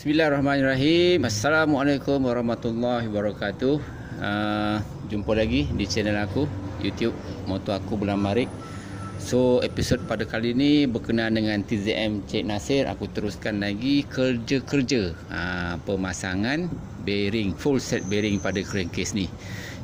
Bismillahirrahmanirrahim. Assalamualaikum warahmatullahi wabarakatuh. Jumpa lagi di channel aku YouTube Motor Aku Bulan Marik. So episod pada kali ini berkenaan dengan TZM Cik Nasir. Aku teruskan lagi kerja-kerja pemasangan bearing, full set bearing pada crankcase ni.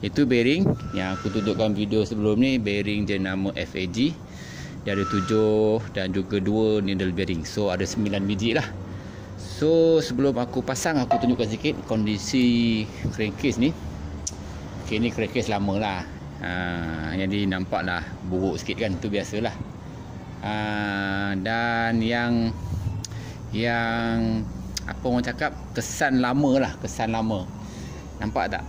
Itu bearing yang aku tunjukkan video sebelum ni, bearing jenama FAG. Dia ada 7 dan juga 2 needle bearing. So ada 9 biji lah. So sebelum aku pasang, aku tunjukkan sikit kondisi crankcase ni. Okay, ni crankcase lama lah. Jadi nampak lah buruk sikit kan, tu biasalah. Dan yang apa orang cakap, kesan lama lah, kesan lama. Nampak tak?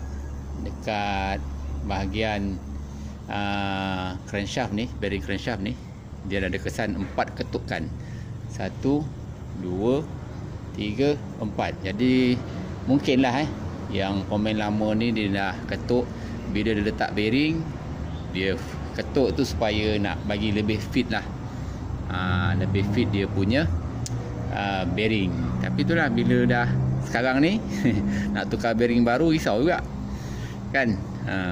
Dekat bahagian crankshaft ni, bearing crankshaft ni, dia ada kesan 4 ketukan. 1, 2, 3, 4. Jadi mungkinlah yang komen lama ni dia dah ketuk. Bila dia letak bearing, dia ketuk tu supaya nak bagi lebih fit lah, lebih fit dia punya bearing. Tapi itulah, bila dah sekarang ni nak tukar bearing baru, risau juga kan.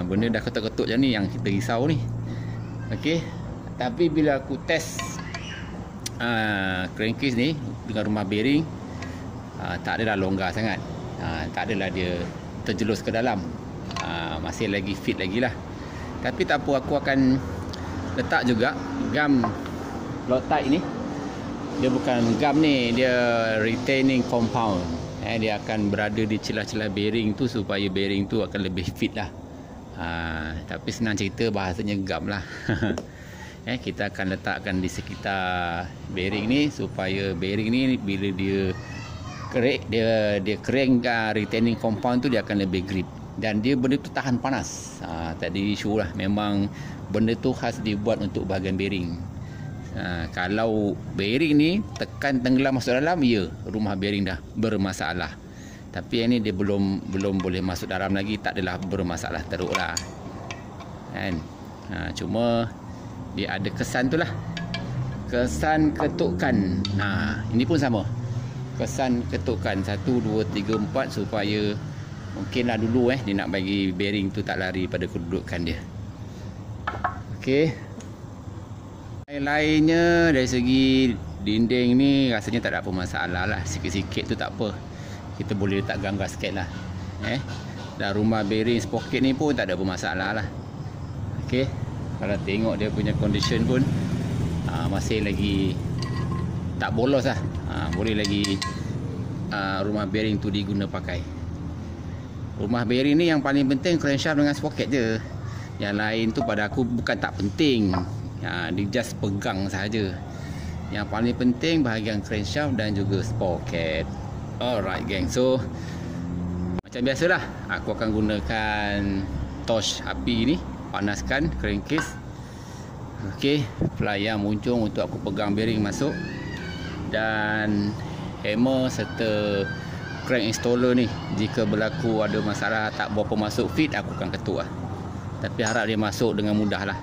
Benda dah ketuk-ketuk macam ni yang kita risau ni. Okey, tapi bila aku test crankcase ni dengan rumah bearing, tak adalah longgar sangat, tak adalah dia terjelus ke dalam, masih lagi fit lagi lah. Tapi tak apa, aku akan letak juga gam Loctite ni. Dia bukan gam ni, dia retaining compound. Dia akan berada di celah-celah bearing tu supaya bearing tu akan lebih fit lah. Tapi senang cerita, bahasanya gam lah. Kita akan letakkan di sekitar bearing ni supaya bearing ni bila dia crank retaining compound tu, dia akan lebih grip dan dia benda tu tahan panas. Tadi isu lah, memang benda tu khas dibuat untuk bahagian bearing. Kalau bearing ni tekan tenggelam masuk dalam, ya, rumah bearing dah bermasalah. Tapi yang ni dia belum boleh masuk dalam lagi, tak adalah bermasalah teruk lah kan. Cuma dia ada kesan tu lah, kesan ketukan. Ini pun sama, kesan ketukan 1, 2, 3, 4 supaya mungkinlah dulu dia nak bagi bearing tu tak lari pada kedudukan dia. Okey, lainnya dari segi dinding ni rasanya tak ada apa masalah lah. Sikit-sikit tu tak apa, kita boleh letak ganggas sikit lah. Dan rumah bearing sprocket ni pun tak ada apa masalah lah. Okey, kalau tengok dia punya condition pun masih lagi tak bolos lah. Boleh lagi rumah bearing tu diguna pakai. Rumah bearing ni yang paling penting crankshaft dengan sprocket je. Yang lain tu pada aku bukan tak penting, dia just pegang saja. Yang paling penting bahagian crankshaft dan juga sprocket. Alright geng, so macam biasalah, aku akan gunakan torch api ni, panaskan crankcase. Okey, plier muncung untuk aku pegang bearing masuk, dan hammer serta crank installer ni, jika berlaku ada masalah tak berapa masuk fit, aku akan ketuk lah. Tapi harap dia masuk dengan mudah lah.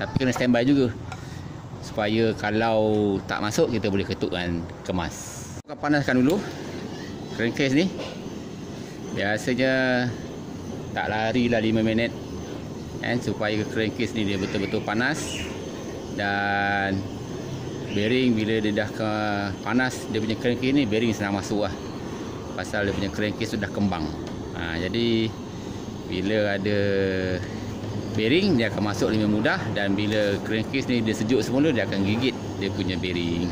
Tapi kena standby juga, supaya kalau tak masuk kita boleh ketuk dengan kemas. Aku akan panaskan dulu crankcase ni. Biasanya tak lari lah 5 minit supaya crankcase ni dia betul-betul panas. Dan bearing bila dia dah panas, dia punya crankcase ni, bearing senang masuk lah, pasal dia punya crankcase sudah kembang. Jadi bila ada bearing, dia akan masuk lebih mudah. Dan bila crankcase ni dia sejuk semula, dia akan gigit dia punya bearing.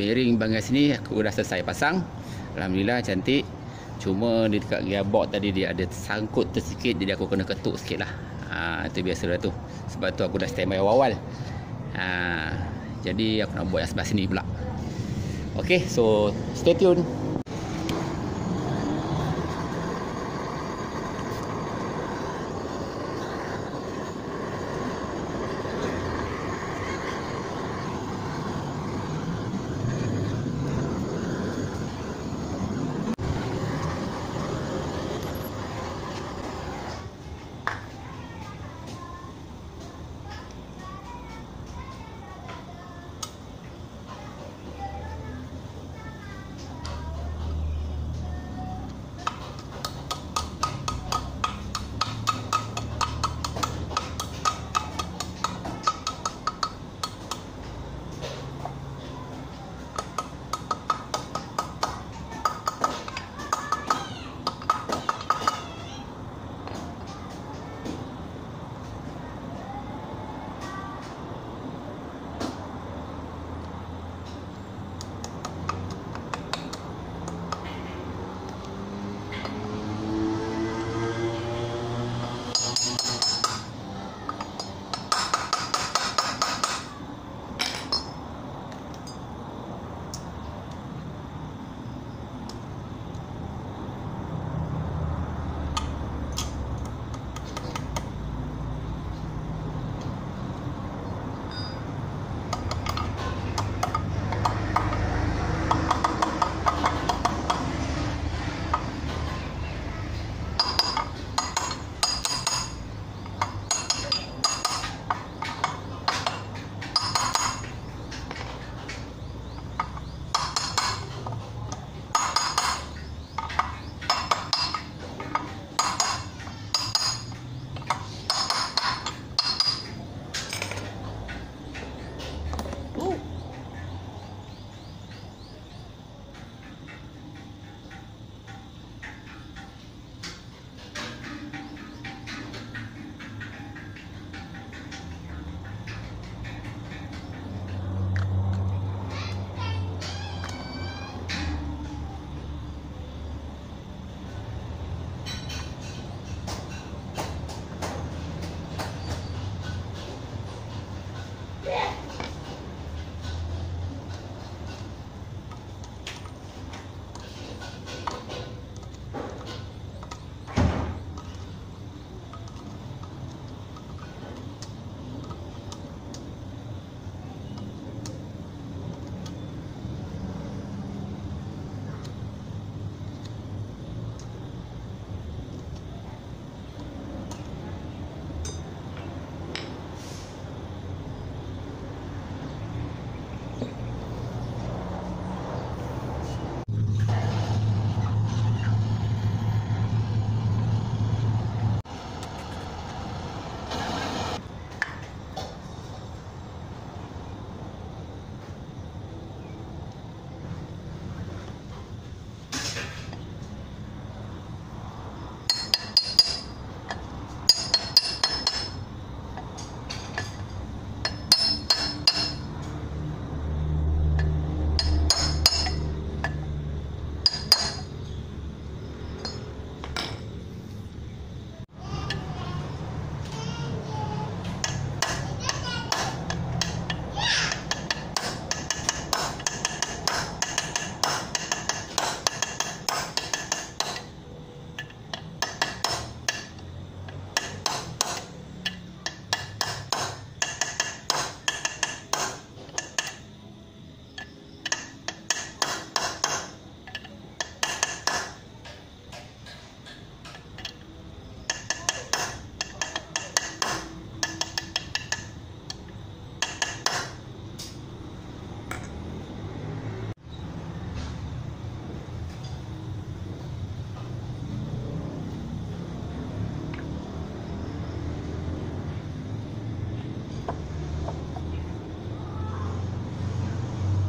bearing bahagian sini aku dah selesai pasang. Alhamdulillah cantik. Cuma di dekat gearbox tadi dia ada sangkut tersikit, jadi aku kena ketuk sikit lah. Itu biasalah tu. Sebab tu aku dah standby awal-awal. Jadi aku nak buat yang sebelah sini pula. Okay, so stay tune.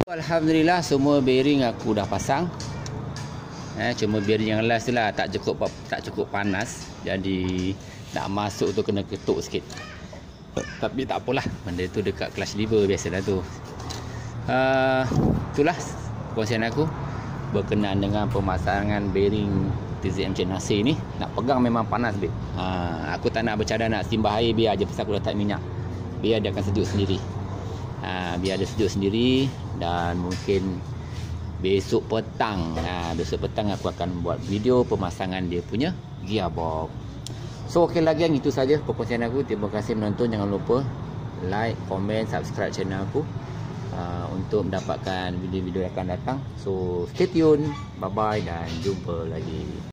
Alhamdulillah semua bearing aku dah pasang. Cuma bearing yang last tu lah tak cukup panas. Jadi nak masuk tu kena ketuk sikit. Tapi tak apalah, benda tu dekat clutch lever biasalah tu. itulah perkongsian aku berkenaan dengan pemasangan bearing TZM Encik Nasir ni. Nak pegang memang panas babe. Aku tak nak bercadang nak simbah air, biar je pasal aku letak minyak. Biar dia akan sejuk sendiri. Biar dia sejuk sendiri. Dan mungkin besok petang aku akan buat video pemasangan dia punya gearbox. So okey lagi yang itu saja perkongsian aku. Terima kasih menonton. Jangan lupa like, komen, subscribe channel aku untuk mendapatkan video-video yang akan datang. So stay tune. Bye bye dan jumpa lagi.